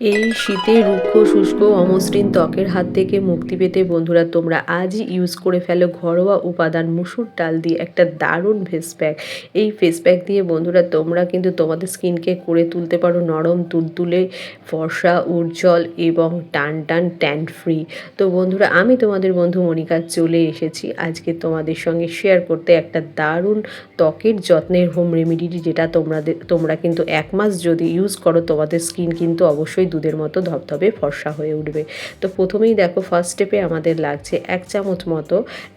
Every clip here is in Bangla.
এই শীতে রুক্ষ শুষ্ক অমসৃণ ত্বকের হাত থেকে মুক্তি পেতে বন্ধুরা তোমরা আজই ইউজ করে ফেলো ঘরোয়া উপাদান মুসুর ডাল দিয়ে একটা দারুণ ফেস প্যাক। এই ফেস প্যাক দিয়ে বন্ধুরা তোমরা কিন্তু তোমাদের স্কিনকে করে তুলতে পারো নরম তুলতুলে, ফর্সা, উজ্জ্বল এবং টান টান ট্যান ফ্রি। তো বন্ধুরা আমি তোমাদের বন্ধু মনিকা চলে এসেছি আজকে তোমাদের সঙ্গে শেয়ার করতে একটা দারুণ ত্বকের যত্নের হোম রেমেডি, যেটা তোমরা কিন্তু 1 মাস যদি ইউজ করো তোমাদের স্কিন কিন্তু অবশ্যই দুধের মতো ধবধবে ফর্সা হয়ে উঠবে। তো প্রথমেই দেখো ফার্স্ট স্টেপে আমাদের লাগছে 1 চামচ মতো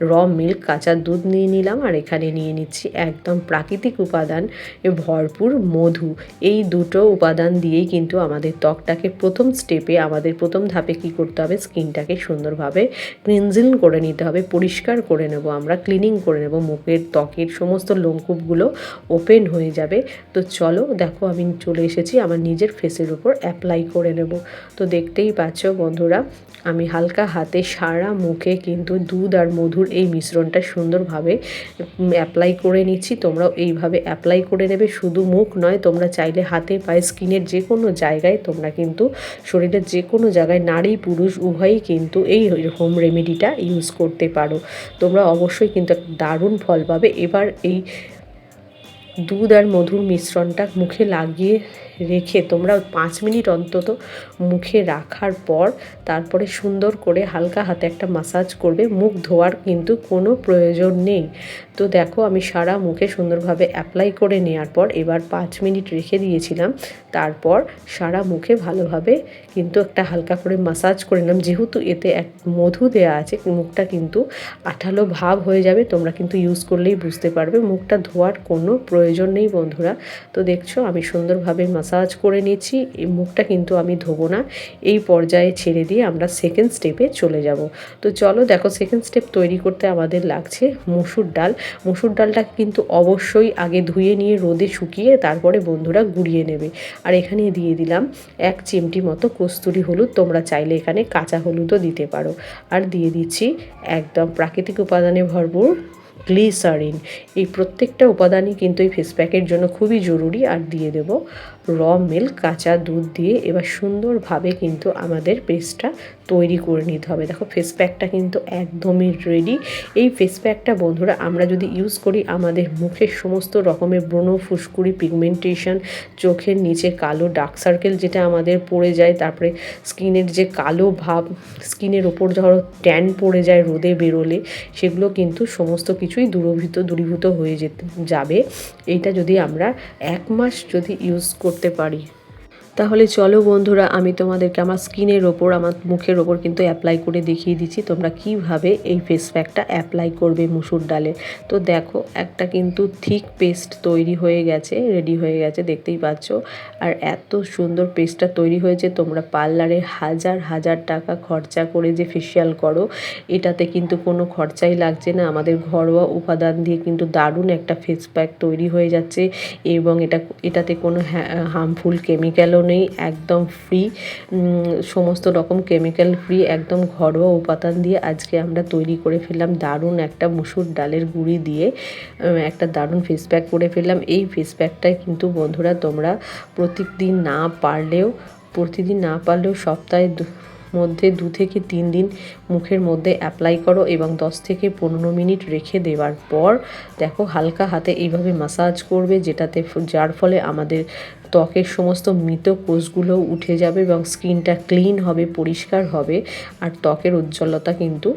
র মিল্ক, কাঁচা দুধ নিয়ে নিলাম। আর এখানে নিয়ে নিচ্ছি একদম প্রাকৃতিক উপাদান ভরপুর মধু। এই দুটো উপাদান দিয়েই কিন্তু আমাদের ত্বকটাকে প্রথম স্টেপে আমাদের প্রথম ধাপে কি করতে হবে, স্কিনটাকে সুন্দরভাবে ক্লিনজিং করে নিতে হবে, পরিষ্কার করে নেব, আমরা ক্লিনিং করে নেব, মুখের ত্বকের সমস্ত লোমকূপগুলো ওপেন হয়ে যাবে। তো চলো দেখো আমি চলে এসেছি আমার নিজের ফেসের উপর অ্যাপ্লাই করে নেব। তো দেখতেই পাচ্ছ বন্ধুরা আমি হালকা হাতে সারা মুখে কিন্তু দুধ আর মধুর এই মিশ্রণটা সুন্দরভাবে অ্যাপ্লাই করে নিচ্ছি। তোমরাও এইভাবে অ্যাপ্লাই করে নেবে, শুধু মুখ নয়, তোমরা চাইলে হাতে পায়ে স্কিনের যে কোনো জায়গায়, তোমরা কিন্তু শরীরের যে কোনো জায়গায় নারী পুরুষ উভয়ই কিন্তু এই হোম রেমেডিটা ইউজ করতে পারো। তোমরা অবশ্যই কিন্তু একটা দারুণ ফল পাবে। এবার এই দুধ আর মধুর মিশ্রণটা মুখে লাগিয়ে রেখে তোমরা 5 মিনিট অন্তত মুখে রাখার পর তারপরে সুন্দর করে হালকা হাতে একটা মাসাজ করবে। মুখ ধোয়ার কিন্তু কোনো প্রয়োজন নেই। তো দেখো আমি সারা মুখে সুন্দরভাবে অ্যাপ্লাই করে নেওয়ার পর এবার 5 মিনিট রেখে দিয়েছিলাম। তারপর সারা মুখে ভালোভাবে কিন্তু একটা হালকা করে মাসাজ করে নিলাম। যেহেতু এতে এক মধু দেওয়া আছে, মুখটা কিন্তু আঠালো ভাব হয়ে যাবে, তোমরা কিন্তু ইউজ করলেই বুঝতে পারবে। মুখটা ধোয়ার কোনো প্রয়োজন নেই বন্ধুরা। তো দেখছো আমি সুন্দরভাবে মাসাজ করে নিচ্ছি। এই মুখটা কিন্তু আমি ধোবো না, এই পর্যায়ে ছেড়ে দিয়ে আমরা সেকেন্ড স্টেপে চলে যাব। তো চলো দেখো সেকেন্ড স্টেপ তৈরি করতে আমাদের লাগছে মসুর ডাল। মসুর ডালটা কিন্তু অবশ্যই আগে ধুয়ে নিয়ে রোদে শুকিয়ে তারপরে বন্ধুরা গুঁড়িয়ে নেবে। আর এখানে দিয়ে দিলাম 1 চিমটি মতো কস্তুরি হলুদ, তোমরা চাইলে এখানে কাঁচা হলুদও দিতে পারো। আর দিয়ে দিচ্ছি একদম প্রাকৃতিক উপাদানে ভরপুর গ্লিসারিন। এই প্রত্যেকটা উপাদানই কিন্তু এই ফেস প্যাকের জন্য খুবই জরুরি। আর দিয়ে দেব র মিল্ক, কাঁচা দুধ দিয়ে এবার সুন্দরভাবে কিন্তু আমাদের পেস্টটা তৈরি করে নিতে হবে। দেখো ফেস প্যাকটা কিন্তু একদমই রেডি। এই ফেস প্যাকটা বন্ধুরা আমরা যদি ইউজ করি আমাদের মুখের সমস্ত রকমের ব্রণ, ফুসকুড়ি, পিগমেন্টেশন, চোখের নিচে কালো ডার্ক সার্কেল যেটা আমাদের পড়ে যায়, তারপরে স্কিনের যে কালো ভাব, স্কিনের ওপর ধরো ট্যান পড়ে যায় রোদে বেরোলে, সেগুলো কিন্তু সমস্ত কিছুই দূরীভূত হয়ে যাবে। এইটা যদি আমরা 1 মাস যদি ইউজ করতে পারি। তাহলে চলো বন্ধুরা আমি তোমাদেরকে আমার স্কিনের ওপর, আমার মুখের ওপর কিন্তু অ্যাপ্লাই করে দেখিয়ে দিচ্ছি তোমরা কিভাবে এই ফেস প্যাকটা অ্যাপ্লাই করবে মুসুর ডালে। তো দেখো একটা কিন্তু থিক পেস্ট তৈরি হয়ে গেছে, রেডি হয়ে গেছে, দেখতেই পাচ্ছ। আর এত সুন্দর পেস্টটা তৈরি হয়েছে, তোমরা পার্লারে হাজার হাজার টাকা খরচা করে যে ফেসিয়াল করো, এটাতে কিন্তু কোনো খরচাই লাগছে না। আমাদের ঘরোয়া উপাদান দিয়ে কিন্তু দারুণ একটা ফেস প্যাক তৈরি হয়ে যাচ্ছে এবং এটাতে কোনো হার্মফুল কেমিক্যালও নেই, একদম ফ্রি, সমস্ত রকম কেমিক্যাল ফ্রি, একদম ঘরোয়া উপাদান দিয়ে আজকে আমরা তৈরি করে ফেললাম দারুণ একটা মুসুর ডালের গুঁড়ি দিয়ে একটা দারুণ ফেস প্যাক করে ফেললাম। এই ফেস প্যাকটাই কিন্তু বন্ধুরা তোমরা প্রতিদিন না পারলেও সপ্তাহে মধ্যে 2 থেকে 3 দিন মুখের মধ্যে অ্যাপ্লাই করো এবং 10 থেকে 15 মিনিট রেখে দেওয়ার পর দেখো হালকা হাতে এইভাবে মাসাজ করবে, যার ফলে আমাদের ত্বকের সমস্ত মৃত কোষগুলো উঠে যাবে এবং স্কিনটা ক্লিন হবে, পরিষ্কার হবে। আর ত্বকের উজ্জ্বলতা কিন্তু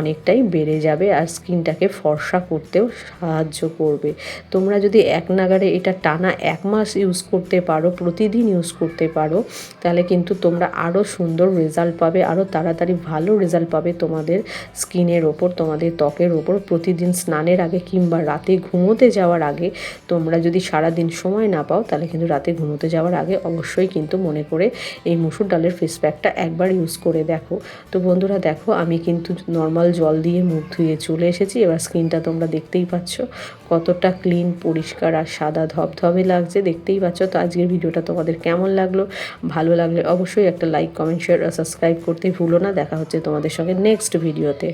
অনেকটাই বেড়ে যাবে আর স্কিনটাকে ফর্সা করতেও সাহায্য করবে। তোমরা যদি এক নাগাড়ে এটা টানা 1 মাস ইউজ করতে পারো, প্রতিদিন ইউজ করতে পারো, তাহলে কিন্তু তোমরা আরও সুন্দর রেজাল্ট পাবে, আরও তাড়াতাড়ি ভালো রেজাল্ট পাবে তোমাদের স্কিনের ওপর, তোমাদের ত্বকের ওপর। প্রতিদিন স্নানের আগে কিংবা রাতে ঘুমোতে যাওয়ার আগে, তোমরা যদি সারাদিন সময় না পাও তাহলে কিন্তু রাতে ঘুমোতে যাওয়ার আগে অবশ্যই কিন্তু মনে করে এই মুসুর ডালের ফেস প্যাকটা একবার ইউজ করে দেখো। তো বন্ধুরা দেখো আমি কিন্তু নর্মাল জল দিয়ে মুখ ধুয়ে চলে এসেছি। এবার স্কিনটা তোমরা দেখতেই পাচ্ছ কতটা ক্লিন, পরিষ্কার আর সাদা ধবধবে লাগছে, দেখতেই পাচ্ছ। তো আজকের ভিডিওটা তোমাদের কেমন লাগলো? ভালো লাগলে অবশ্যই একটা লাইক, কমেন্ট, শেয়ার আর সাবস্ক্রাইব করতে ভুলো না। দেখা হচ্ছে তোমাদের সঙ্গে নেক্সট ভিডিওতে।